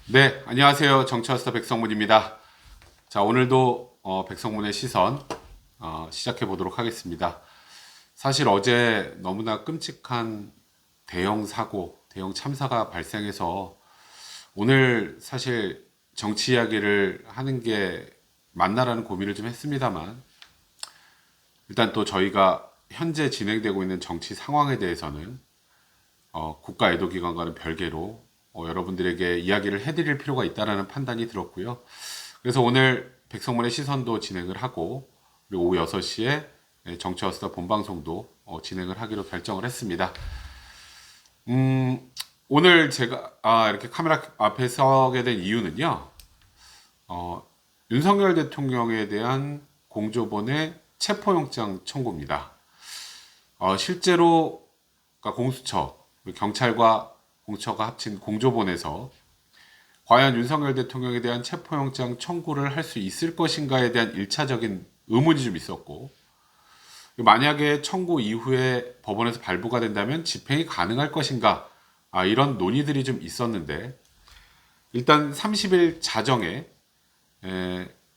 네, 안녕하세요. 정치화스타 백성문입니다. 자, 오늘도 백성문의 시선 시작해 보도록 하겠습니다. 사실 어제 너무나 끔찍한 대형 사고, 대형 참사가 발생해서 오늘 사실 정치 이야기를 하는 게 맞나라는 고민을 좀 했습니다만, 일단 또 저희가 현재 진행되고 있는 정치 상황에 대해서는 국가 애도기관과는 별개로 여러분들에게 이야기를 해드릴 필요가 있다는 판단이 들었고요. 그래서 오늘 백성문의 시선도 진행을 하고, 그리고 오후 6시에 정치화스타 본방송도 진행을 하기로 결정을 했습니다. 오늘 제가 이렇게 카메라 앞에 서게 된 이유는요. 어, 윤석열 대통령에 대한 공조본의 체포영장 청구입니다. 실제로 그러니까 공수처, 경찰과 공수처가 합친 공조본에서 과연 윤석열 대통령에 대한 체포영장 청구를 할 수 있을 것인가에 대한 1차적인 의문이 좀 있었고, 만약에 청구 이후에 법원에서 발부가 된다면 집행이 가능할 것인가, 이런 논의들이 좀 있었는데, 일단 30일 자정에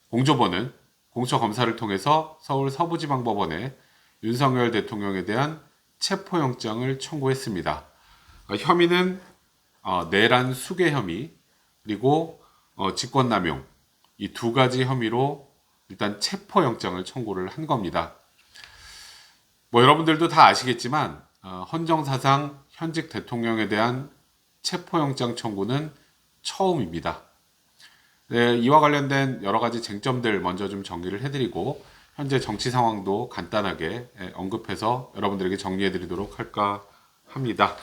공조본은 공수처 검사를 통해서 서울 서부지방법원에 윤석열 대통령에 대한 체포영장을 청구했습니다. 혐의는 내란 수괴 혐의 그리고 직권남용 이 두 가지 혐의로 일단 체포영장을 청구를 한 겁니다. 뭐 여러분들도 다 아시겠지만 헌정사상 현직 대통령에 대한 체포영장 청구는 처음입니다. 네, 이와 관련된 여러 가지 쟁점들 먼저 좀 정리를 해드리고 현재 정치 상황도 간단하게 언급해서 여러분들에게 정리해드리도록 할까 합니다.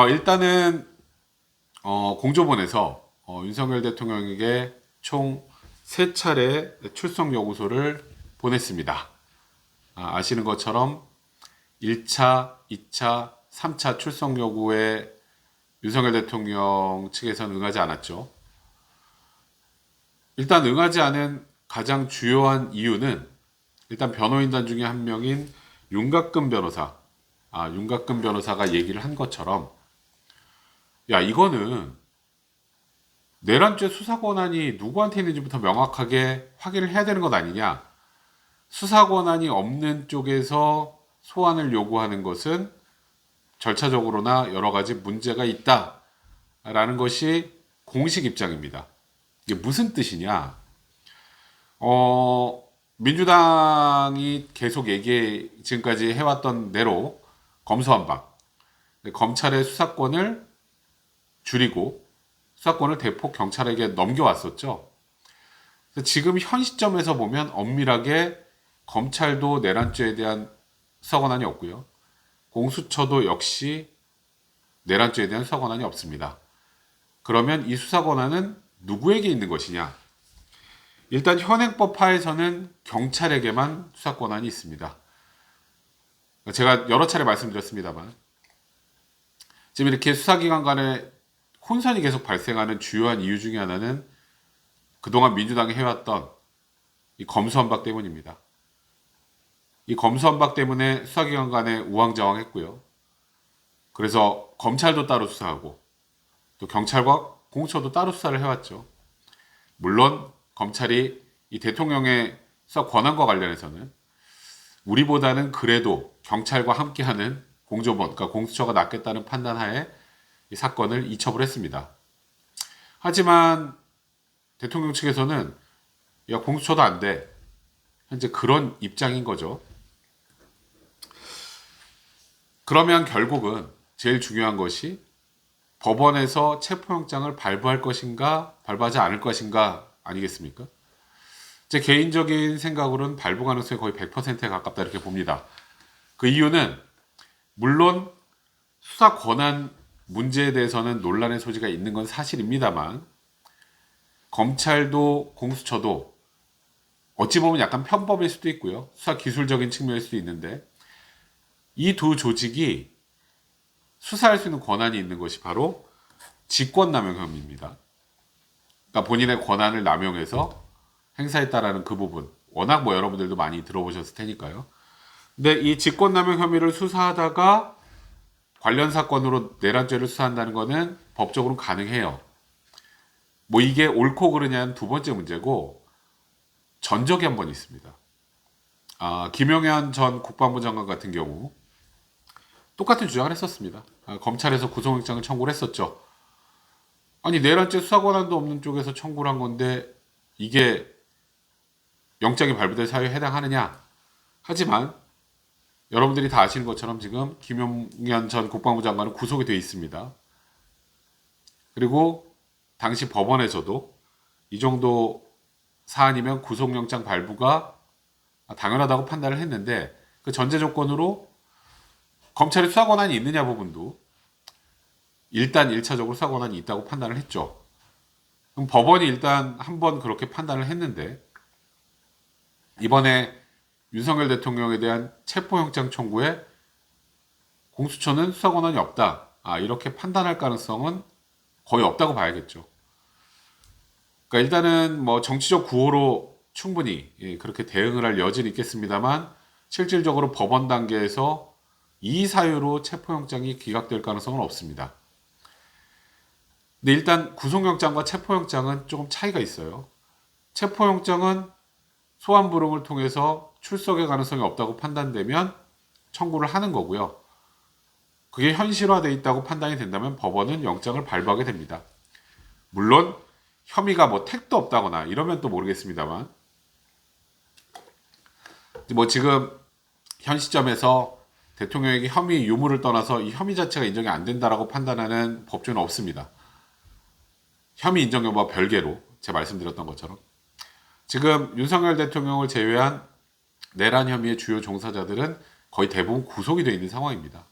일단은 공조본에서 윤석열 대통령에게 총 3차례 출석 요구서를 보냈습니다. 아시는 것처럼 1차, 2차, 3차 출석 요구에 윤석열 대통령 측에서는 응하지 않았죠. 일단 응하지 않은 가장 주요한 이유는 일단 변호인단 중에 한 명인 윤곽근 변호사, 윤곽근 변호사가 얘기를 한 것처럼 야, 이거는 내란죄 수사 권한이 누구한테 있는지부터 명확하게 확인을 해야 되는 것 아니냐. 수사 권한이 없는 쪽에서 소환을 요구하는 것은 절차적으로나 여러 가지 문제가 있다라는 것이 공식 입장입니다. 이게 무슨 뜻이냐? 민주당이 계속 지금까지 해왔던 대로 검수완박, 검찰의 수사권을 줄이고 수사권을 대폭 경찰에게 넘겨왔었죠. 지금 현 시점에서 보면 엄밀하게 검찰도 내란죄에 대한 수사 권한이 없고요. 공수처도 역시 내란죄에 대한 수사 권한이 없습니다. 그러면 이 수사 권한은 누구에게 있는 것이냐? 일단 현행법 하에서는 경찰에게만 수사 권한이 있습니다. 제가 여러 차례 말씀드렸습니다만 지금 이렇게 수사기관 간에 혼선이 계속 발생하는 주요한 이유 중에 하나는 그동안 민주당이 해왔던 이 검수완박 때문입니다. 이 검수완박 때문에 수사기관 간에 우왕좌왕했고요. 그래서 검찰도 따로 수사하고 또 경찰과 공수처도 따로 수사를 해왔죠. 물론 검찰이 이 대통령의 수사 권한과 관련해서는 우리보다는 그래도 경찰과 함께하는 공조본, 그러니까 공수처가 낫겠다는 판단하에 이 사건을 이첩을 했습니다. 하지만 대통령 측에서는 야, 공수처도 안 돼. 현재 그런 입장인 거죠. 그러면 결국은 제일 중요한 것이 법원에서 체포영장을 발부할 것인가 발부하지 않을 것인가 아니겠습니까? 제 개인적인 생각으로는 발부 가능성이 거의 100%에 가깝다 이렇게 봅니다. 그 이유는 물론 수사 권한 문제에 대해서는 논란의 소지가 있는 건 사실입니다만 검찰도 공수처도 어찌 보면 약간 편법일 수도 있고요. 수사 기술적인 측면일 수도 있는데 이 두 조직이 수사할 수 있는 권한이 있는 것이 바로 직권남용 혐의입니다. 그러니까 본인의 권한을 남용해서 행사했다라는 그 부분. 워낙 뭐 여러분들도 많이 들어보셨을 테니까요. 근데 이 직권남용 혐의를 수사하다가 관련 사건으로 내란죄를 수사한다는 것은 법적으로 가능해요. 뭐 이게 옳고 그르냐는 두 번째 문제고, 전적이 한 번 있습니다. 김용현 전 국방부 장관 같은 경우 똑같은 주장을 했었습니다. 검찰에서 구속영장을 청구를 했었죠. 아니 내란죄 수사 권한도 없는 쪽에서 청구를 한 건데 이게 영장이 발부될 사유에 해당하느냐. 하지만 여러분들이 다 아시는 것처럼 지금 김용현 전 국방부 장관은 구속이 되어 있습니다. 그리고 당시 법원에서도 이 정도 사안이면 구속영장 발부가 당연하다고 판단을 했는데, 그 전제 조건으로 검찰의 수사 권한이 있느냐 부분도 일단 1차적으로 수사 권한이 있다고 판단을 했죠. 그럼 법원이 일단 한번 그렇게 판단을 했는데, 이번에 윤석열 대통령에 대한 체포영장 청구에 공수처는 수사 권한이 없다, 이렇게 판단할 가능성은 거의 없다고 봐야겠죠. 그러니까 일단은 뭐 정치적 구호로 충분히 그렇게 대응을 할 여지는 있겠습니다만, 실질적으로 법원 단계에서 이 사유로 체포영장이 기각될 가능성은 없습니다. 근데 일단 구속영장과 체포영장은 조금 차이가 있어요. 체포영장은 소환불응을 통해서 출석의 가능성이 없다고 판단되면 청구를 하는 거고요. 그게 현실화되어 있다고 판단이 된다면 법원은 영장을 발부하게 됩니다. 물론 혐의가 뭐 택도 없다거나 이러면 또 모르겠습니다만, 뭐 지금 현 시점에서 대통령에게 혐의 유무를 떠나서 이 혐의 자체가 인정이 안 된다라고 판단하는 법조는 없습니다. 혐의 인정 여부와 별개로 제가 말씀드렸던 것처럼 지금 윤석열 대통령을 제외한 내란 혐의의 주요 종사자들은 거의 대부분 구속이 되어 있는 상황입니다.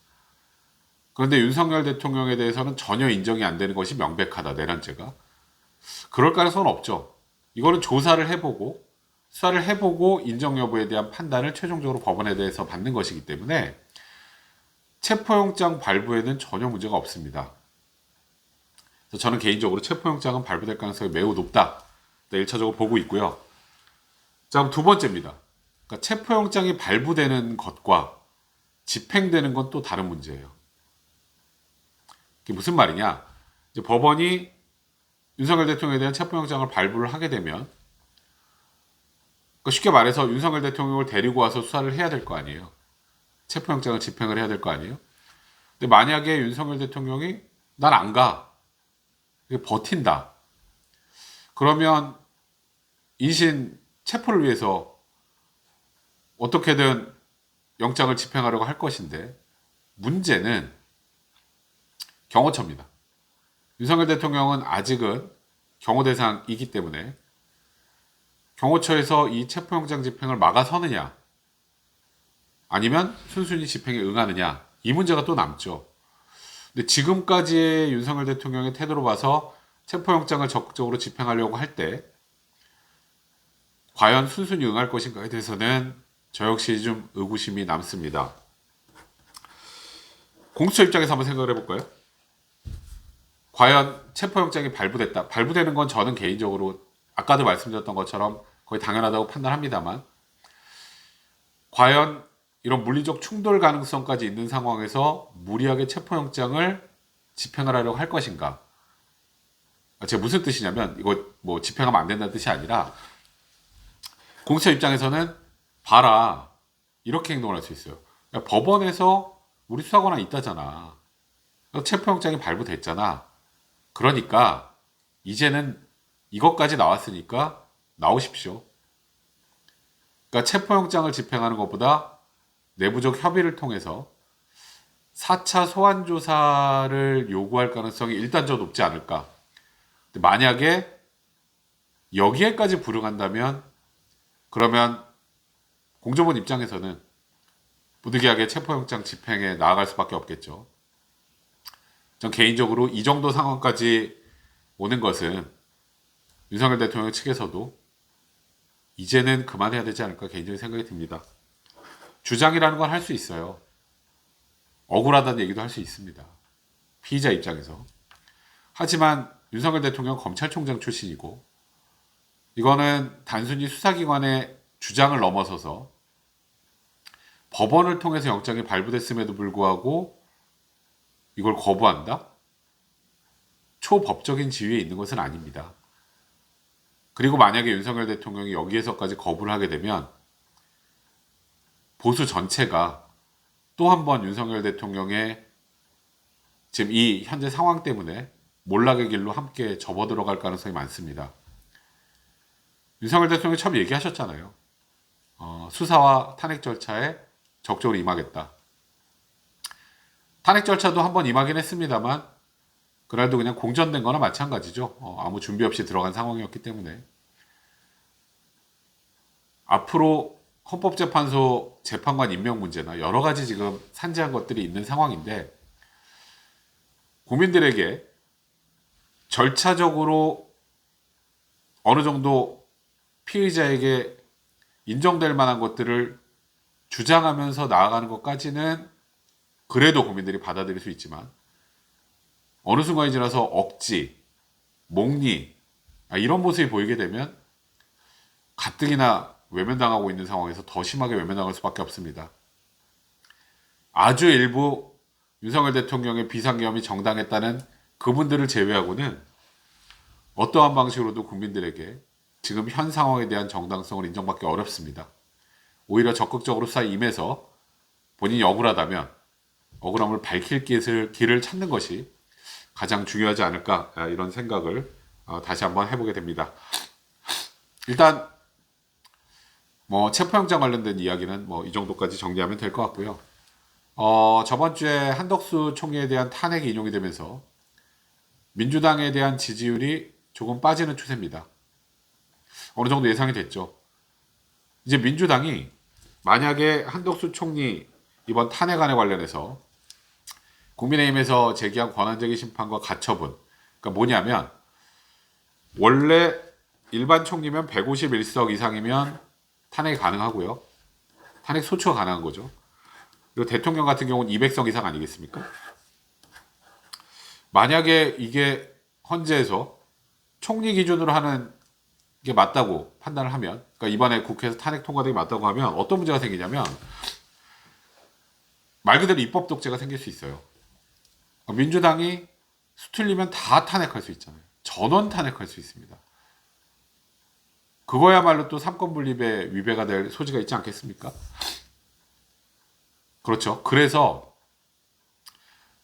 그런데 윤석열 대통령에 대해서는 전혀 인정이 안 되는 것이 명백하다, 내란죄가. 그럴 가능성은 없죠. 이거는 조사를 해보고 수사를 해보고 인정 여부에 대한 판단을 최종적으로 법원에 대해서 받는 것이기 때문에 체포영장 발부에는 전혀 문제가 없습니다. 그래서 저는 개인적으로 체포영장은 발부될 가능성이 매우 높다, 1차적으로 보고 있고요. 자, 그럼 두 번째입니다. 그러니까 체포영장이 발부되는 것과 집행되는 건 또 다른 문제예요. 이게 무슨 말이냐? 이제 법원이 윤석열 대통령에 대한 체포영장을 발부를 하게 되면, 그러니까 쉽게 말해서 윤석열 대통령을 데리고 와서 수사를 해야 될 거 아니에요. 체포영장을 집행을 해야 될 거 아니에요. 근데 만약에 윤석열 대통령이 난 안 가, 버틴다, 그러면 인신 체포를 위해서 어떻게든 영장을 집행하려고 할 것인데, 문제는 경호처입니다. 윤석열 대통령은 아직은 경호 대상이기 때문에 경호처에서 이 체포영장 집행을 막아서느냐 아니면 순순히 집행에 응하느냐, 이 문제가 또 남죠. 근데 지금까지의 윤석열 대통령의 태도로 봐서 체포영장을 적극적으로 집행하려고 할 때 과연 순순히 응할 것인가에 대해서는 저 역시 좀 의구심이 남습니다. 공수처 입장에서 한번 생각을 해볼까요? 과연 체포영장이 발부됐다. 발부되는 건 저는 개인적으로 아까도 말씀드렸던 것처럼 거의 당연하다고 판단합니다만, 과연 이런 물리적 충돌 가능성까지 있는 상황에서 무리하게 체포영장을 집행을 하려고 할 것인가? 제가 무슨 뜻이냐면, 이거 뭐 집행하면 안 된다는 뜻이 아니라, 공수처 입장에서는 봐라, 이렇게 행동을 할 수 있어요. 그러니까 법원에서 우리 수사 권한 있다잖아. 체포영장이 발부됐잖아. 그러니까 이제는 이것까지 나왔으니까 나오십시오. 그러니까 체포영장을 집행하는 것보다 내부적 협의를 통해서 4차 소환조사를 요구할 가능성이 일단 더 높지 않을까. 만약에 여기에까지 불응한다면, 그러면 공정원 입장에서는 부득이하게 체포영장 집행에 나아갈 수밖에 없겠죠. 전 개인적으로 이 정도 상황까지 오는 것은 윤석열 대통령 측에서도 이제는 그만해야 되지 않을까 개인적인 생각이 듭니다. 주장이라는 건 할 수 있어요. 억울하다는 얘기도 할 수 있습니다. 피의자 입장에서. 하지만 윤석열 대통령 검찰총장 출신이고, 이거는 단순히 수사기관의 주장을 넘어서서 법원을 통해서 영장이 발부됐음에도 불구하고 이걸 거부한다? 초법적인 지위에 있는 것은 아닙니다. 그리고 만약에 윤석열 대통령이 여기에서까지 거부를 하게 되면 보수 전체가 또 한 번 윤석열 대통령의 지금 이 현재 상황 때문에 몰락의 길로 함께 접어들어갈 가능성이 많습니다. 윤석열 대통령이 처음 얘기하셨잖아요. 수사와 탄핵 절차에 적극적으로 임하겠다. 탄핵 절차도 한 번 임하긴 했습니다만 그날도 그냥 공전된 거나 마찬가지죠. 아무 준비 없이 들어간 상황이었기 때문에 앞으로 헌법재판소 재판관 임명 문제나 여러 가지 지금 산재한 것들이 있는 상황인데 국민들에게 절차적으로 어느 정도 피의자에게 인정될 만한 것들을 주장하면서 나아가는 것까지는 그래도 국민들이 받아들일 수 있지만 어느 순간이 지나서 억지, 몽리 이런 모습이 보이게 되면 가뜩이나 외면당하고 있는 상황에서 더 심하게 외면당할 수밖에 없습니다. 아주 일부 윤석열 대통령의 비상계엄이 정당했다는 그분들을 제외하고는 어떠한 방식으로도 국민들에게 지금 현 상황에 대한 정당성을 인정받기 어렵습니다. 오히려 적극적으로 수사에 임해서 본인이 억울하다면 억울함을 밝힐 길을 찾는 것이 가장 중요하지 않을까 이런 생각을 다시 한번 해보게 됩니다. 일단 체포영장 관련된 이야기는 이 정도까지 정리하면 될 것 같고요. 저번 주에 한덕수 총리에 대한 탄핵이 인용이 되면서 민주당에 대한 지지율이 조금 빠지는 추세입니다. 어느 정도 예상이 됐죠. 이제 민주당이 만약에 한덕수 총리 이번 탄핵안에 관련해서 국민의힘에서 제기한 권한쟁의 심판과 가처분, 그러니까 뭐냐면 원래 일반 총리면 151석 이상이면 탄핵이 가능하고요. 탄핵 소추가 가능한 거죠. 그리고 대통령 같은 경우는 200석 이상 아니겠습니까? 만약에 이게 헌재에서 총리 기준으로 하는 게 맞다고 판단을 하면, 그러니까 이번에 국회에서 탄핵 통과되기 맞다고 하면 어떤 문제가 생기냐면 말 그대로 입법 독재가 생길 수 있어요. 민주당이 수틀리면 다 탄핵할 수 있잖아요. 전원 탄핵할 수 있습니다. 그거야말로 또 삼권 분립에 위배가 될 소지가 있지 않겠습니까? 그렇죠. 그래서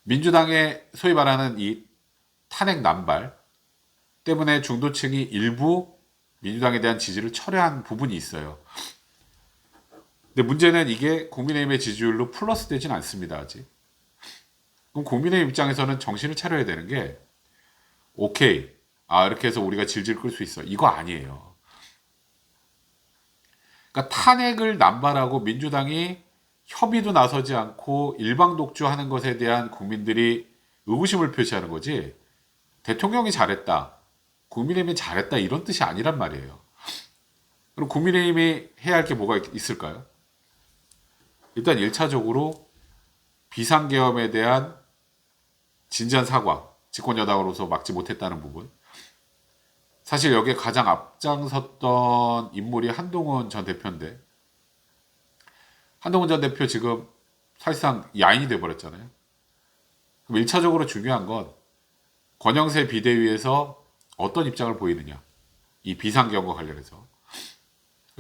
민주당의 소위 말하는 이 탄핵 남발 때문에 중도층이 일부 민주당에 대한 지지를 철회한 부분이 있어요. 근데 문제는 이게 국민의힘의 지지율로 플러스 되진 않습니다, 아직. 그럼 국민의힘 입장에서는 정신을 차려야 되는 게 오케이, 이렇게 해서 우리가 질질 끌 수 있어. 이거 아니에요. 그러니까 탄핵을 남발하고 민주당이 협의도 나서지 않고 일방 독주하는 것에 대한 국민들이 의구심을 표시하는 거지 대통령이 잘했다, 국민의힘이 잘했다 이런 뜻이 아니란 말이에요. 그럼 국민의힘이 해야 할 게 뭐가 있을까요? 일단 1차적으로 비상계엄에 대한 진지한 사과, 집권여당으로서 막지 못했다는 부분. 사실 여기에 가장 앞장섰던 인물이 한동훈 전 대표인데 한동훈 전 대표 지금 사실상 야인이 돼버렸잖아요. 그럼 1차적으로 중요한 건 권영세 비대위에서 어떤 입장을 보이느냐, 이 비상계엄과 관련해서.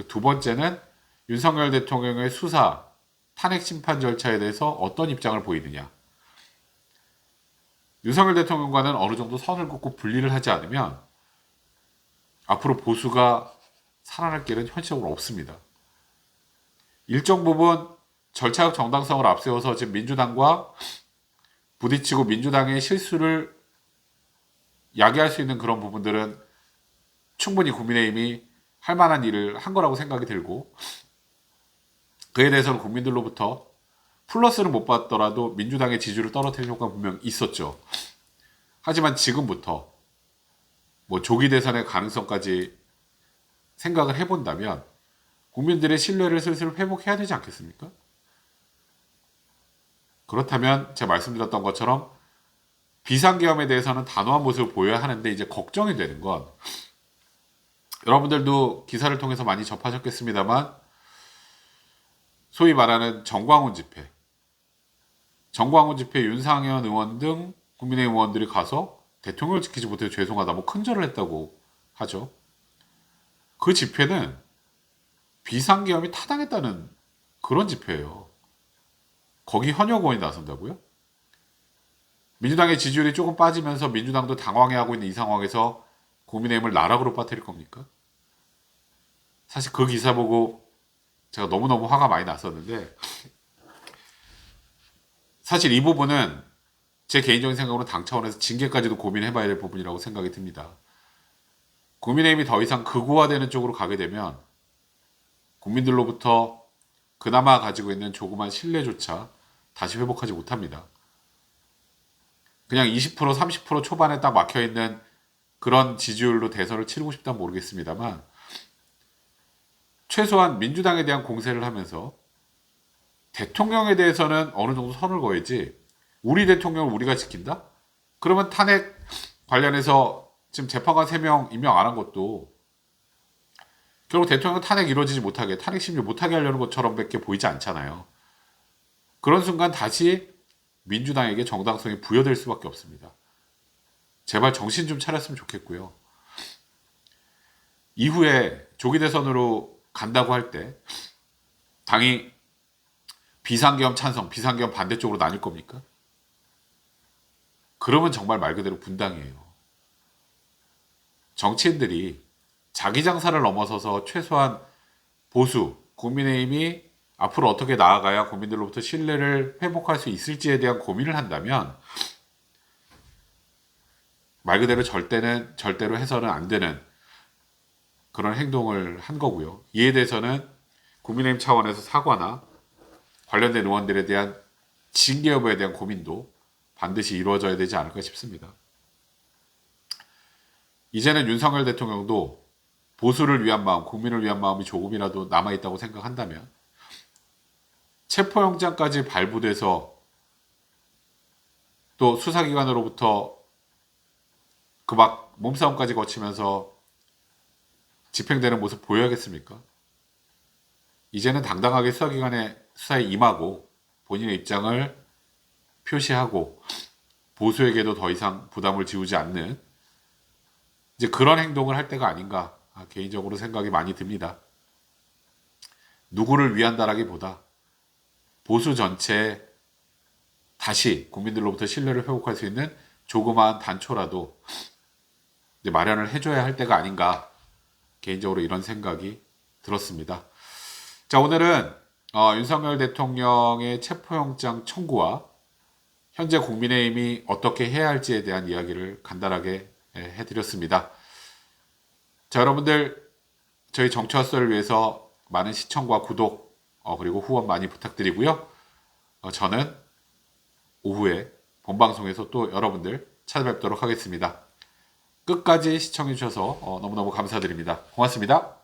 두 번째는 윤석열 대통령의 수사, 탄핵 심판 절차에 대해서 어떤 입장을 보이느냐. 윤석열 대통령과는 어느 정도 선을 긋고 분리를 하지 않으면 앞으로 보수가 살아날 길은 현실적으로 없습니다. 일정 부분 절차적 정당성을 앞세워서 지금 민주당과 부딪히고 민주당의 실수를 야기할 수 있는 그런 부분들은 충분히 국민의힘이 할 만한 일을 한 거라고 생각이 들고, 그에 대해서는 국민들로부터 플러스를 못 받더라도 민주당의 지지율을 떨어뜨리는 효과가 분명 있었죠. 하지만 지금부터 조기 대선의 가능성까지 생각을 해본다면 국민들의 신뢰를 슬슬 회복해야 되지 않겠습니까? 그렇다면 제가 말씀드렸던 것처럼 비상계엄에 대해서는 단호한 모습을 보여야 하는데, 이제 걱정이 되는 건 여러분들도 기사를 통해서 많이 접하셨겠습니다만 소위 말하는 정광훈 집회 윤상현 의원 등 국민의힘 의원들이 가서 대통령을 지키지 못해 죄송하다, 뭐 큰절을 했다고 하죠. 그 집회는 비상계엄이 타당했다는 그런 집회예요. 거기 현역 의원이 나선다고요? 민주당의 지지율이 조금 빠지면서 민주당도 당황해하고 있는 이 상황에서 국민의힘을 나락으로 빠뜨릴 겁니까? 사실 그 기사 보고 제가 너무너무 화가 많이 났었는데, 사실 이 부분은 제 개인적인 생각으로 당 차원에서 징계까지도 고민해봐야 될 부분이라고 생각이 듭니다. 국민의힘이 더 이상 극우화되는 쪽으로 가게 되면 국민들로부터 그나마 가지고 있는 조그만 신뢰조차 다시 회복하지 못합니다. 그냥 20% 30% 초반에 딱 막혀있는 그런 지지율로 대선을 치르고 싶다면 모르겠습니다만, 최소한 민주당에 대한 공세를 하면서 대통령에 대해서는 어느 정도 선을 그어야지, 우리 대통령을 우리가 지킨다? 그러면 탄핵 관련해서 지금 재판관 3명 임명 안 한 것도 결국 대통령 탄핵 이루어지지 못하게, 탄핵 심리 못하게 하려는 것처럼 밖에 보이지 않잖아요. 그런 순간 다시 민주당에게 정당성이 부여될 수밖에 없습니다. 제발 정신 좀 차렸으면 좋겠고요. 이후에 조기 대선으로 간다고 할 때 당이 비상계엄 찬성, 비상계엄 반대쪽으로 나뉠 겁니까? 그러면 정말 말 그대로 분당이에요. 정치인들이 자기 장사를 넘어서서 최소한 보수, 국민의힘이 앞으로 어떻게 나아가야 국민들로부터 신뢰를 회복할 수 있을지에 대한 고민을 한다면 말 그대로 절대로 해서는 안 되는 그런 행동을 한 거고요. 이에 대해서는 국민의힘 차원에서 사과나 관련된 의원들에 대한 징계 여부에 대한 고민도 반드시 이루어져야 되지 않을까 싶습니다. 이제는 윤석열 대통령도 보수를 위한 마음, 국민을 위한 마음이 조금이라도 남아있다고 생각한다면 체포영장까지 발부돼서 또 수사기관으로부터 그 막 몸싸움까지 거치면서 집행되는 모습 보여야겠습니까? 이제는 당당하게 수사에 임하고 본인의 입장을 표시하고 보수에게도 더 이상 부담을 지우지 않는 이제 그런 행동을 할 때가 아닌가 개인적으로 생각이 많이 듭니다. 누구를 위한다라기보다 보수 전체에 다시 국민들로부터 신뢰를 회복할 수 있는 조그마한 단초라도 이제 마련을 해줘야 할 때가 아닌가 개인적으로 이런 생각이 들었습니다. 자, 오늘은 윤석열 대통령의 체포영장 청구와 현재 국민의힘이 어떻게 해야 할지에 대한 이야기를 간단하게 해드렸습니다. 자, 여러분들 저희 정치와 썰을 위해서 많은 시청과 구독 그리고 후원 많이 부탁드리고요. 저는 오후에 본방송에서 또 여러분들 찾아뵙도록 하겠습니다. 끝까지 시청해주셔서 너무너무 감사드립니다. 고맙습니다.